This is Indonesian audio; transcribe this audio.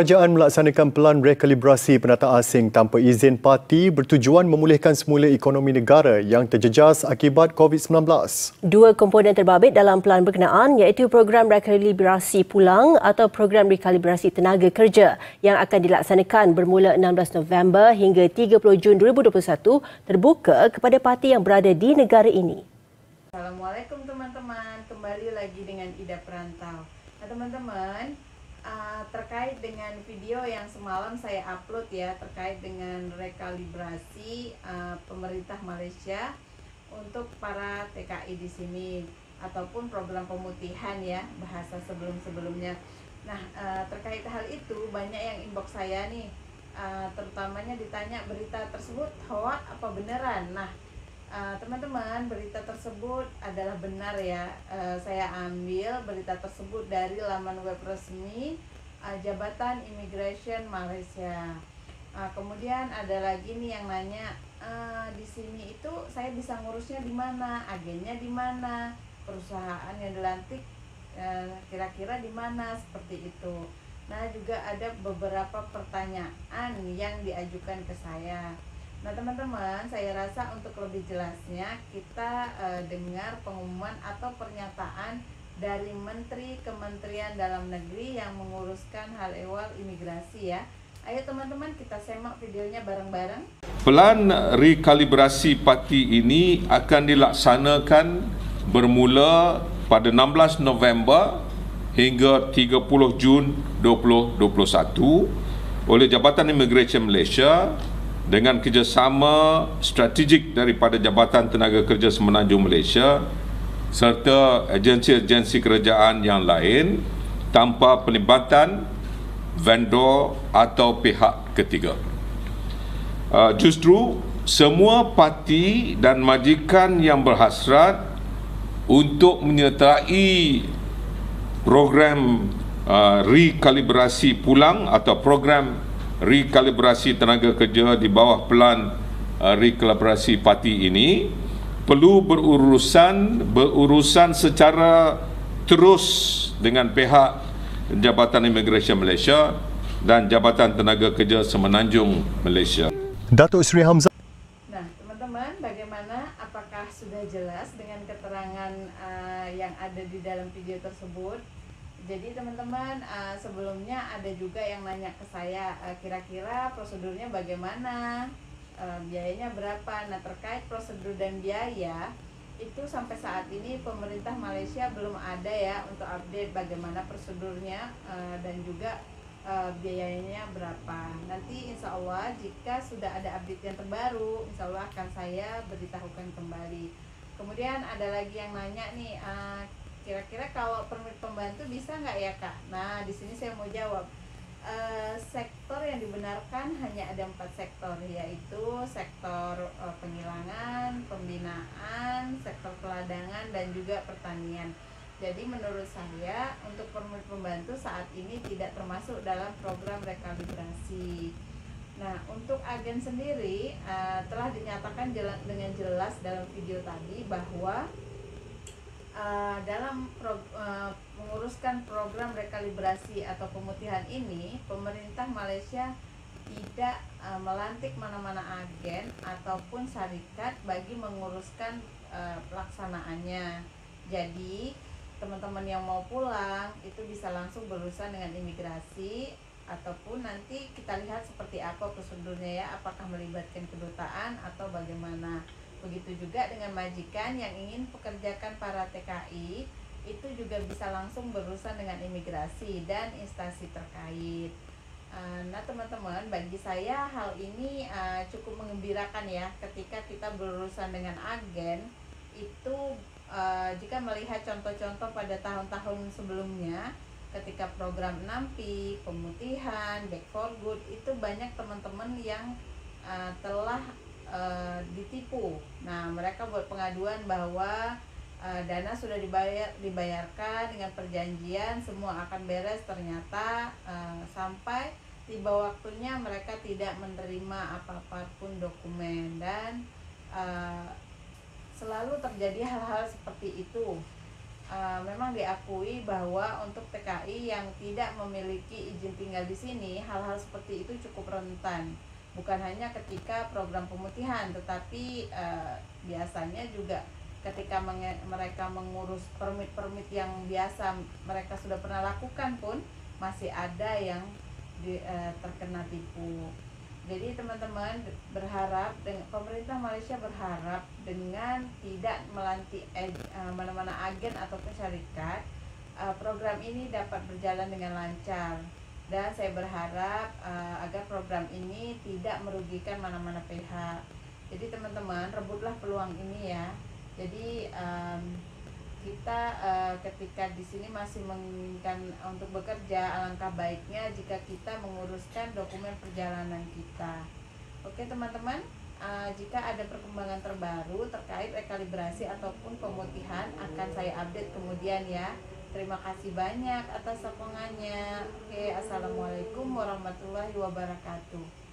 Kerajaan melaksanakan pelan rekalibrasi pendatang asing tanpa izin parti bertujuan memulihkan semula ekonomi negara yang terjejas akibat COVID-19. Dua komponen terbabit dalam pelan berkenaan iaitu program rekalibrasi pulang atau program rekalibrasi tenaga kerja yang akan dilaksanakan bermula 16 November hingga 30 Jun 2021 terbuka kepada parti yang berada di negara ini. Assalamualaikum teman-teman, kembali lagi dengan Ida Perantau. Nah teman-teman, terkait dengan video yang semalam saya upload ya, terkait dengan rekalibrasi pemerintah Malaysia untuk para TKI di sini ataupun program pemutihan ya, bahasa sebelum-sebelumnya. Nah, terkait hal itu banyak yang inbox saya nih, terutamanya ditanya berita tersebut hoax apa beneran. Nah, teman-teman, berita tersebut adalah benar ya. Saya ambil berita tersebut dari laman web resmi Jabatan Immigration Malaysia. Kemudian ada lagi nih yang nanya, di sini itu saya bisa ngurusnya di mana, agennya di mana, perusahaan yang dilantik kira-kira di mana, seperti itu. Nah, juga ada beberapa pertanyaan yang diajukan ke saya. Nah teman-teman, saya rasa untuk lebih jelasnya kita dengar pengumuman atau pernyataan dari Menteri Kementerian Dalam Negeri yang menguruskan hal ehwal imigrasi ya. Ayo teman-teman, kita semak videonya bareng-bareng. Pelan rekalibrasi parti ini akan dilaksanakan bermula pada 16 November hingga 30 Jun 2021 oleh Jabatan Immigration Malaysia dengan kerjasama strategik daripada Jabatan Tenaga Kerja Semenanjung Malaysia serta agensi-agensi kerajaan yang lain tanpa pelibatan vendor atau pihak ketiga. Justru semua parti dan majikan yang berhasrat untuk menyertai program rekalibrasi pulang atau program rekalibrasi tenaga kerja di bawah pelan rekalibrasi parti ini perlu berurusan secara terus dengan pihak Jabatan Immigration Malaysia dan Jabatan Tenaga Kerja Semenanjung Malaysia. Datuk Seri Hamzah. Nah teman-teman, bagaimana, apakah sudah jelas dengan keterangan yang ada di dalam video tersebut? Jadi teman-teman, sebelumnya ada juga yang nanya ke saya, kira-kira prosedurnya bagaimana, biayanya berapa. Nah terkait prosedur dan biaya itu sampai saat ini pemerintah Malaysia belum ada ya untuk update bagaimana prosedurnya dan juga biayanya berapa. Nanti insya Allah jika sudah ada update yang terbaru, insya Allah akan saya beritahukan kembali. Kemudian ada lagi yang nanya nih, kira-kira kalau permit pembantu bisa nggak ya Kak? Nah di sini saya mau jawab, sektor yang dibenarkan hanya ada 4 sektor, yaitu sektor penghilangan, pembinaan, sektor peladangan dan juga pertanian. Jadi menurut saya untuk permit pembantu saat ini tidak termasuk dalam program rekalibrasi. Nah untuk agen sendiri telah dinyatakan dengan jelas dalam video tadi bahwa dalam menguruskan program rekalibrasi atau pemutihan ini, pemerintah Malaysia tidak melantik mana-mana agen ataupun syarikat bagi menguruskan pelaksanaannya. Jadi teman-teman yang mau pulang itu bisa langsung berurusan dengan imigrasi ataupun nanti kita lihat seperti apa prosedurnya ya, apakah melibatkan kedutaan atau bagaimana. Begitu juga dengan majikan yang ingin pekerjakan para TKI, itu juga bisa langsung berurusan dengan imigrasi dan instansi terkait. Nah teman-teman, bagi saya hal ini cukup mengembirakan ya, ketika kita berurusan dengan agen itu jika melihat contoh-contoh pada tahun-tahun sebelumnya, ketika program 6P, pemutihan, Back for Good, itu banyak teman-teman yang telah ditipu. Nah mereka buat pengaduan bahwa dana sudah dibayarkan dengan perjanjian semua akan beres, ternyata sampai tiba waktunya mereka tidak menerima apapun dokumen dan selalu terjadi hal-hal seperti itu. memang diakui bahwa untuk TKI yang tidak memiliki izin tinggal di sini, hal-hal seperti itu cukup rentan. Bukan hanya ketika program pemutihan, tetapi biasanya juga ketika mereka mengurus permit-permit yang biasa mereka sudah pernah lakukan pun masih ada yang terkena tipu. Jadi teman-teman berharap, pemerintah Malaysia berharap dengan tidak melantik mana-mana agen ataupun syarikat, program ini dapat berjalan dengan lancar. Dan saya berharap agar program ini tidak merugikan mana-mana pihak. Jadi teman-teman, rebutlah peluang ini ya. Jadi kita ketika di sini masih menginginkan untuk bekerja, alangkah baiknya jika kita menguruskan dokumen perjalanan kita. Oke teman-teman, jika ada perkembangan terbaru terkait rekalibrasi ataupun pemutihan akan saya update kemudian ya. Terima kasih banyak atas sokongannya. Oke, assalamualaikum warahmatullahi wabarakatuh.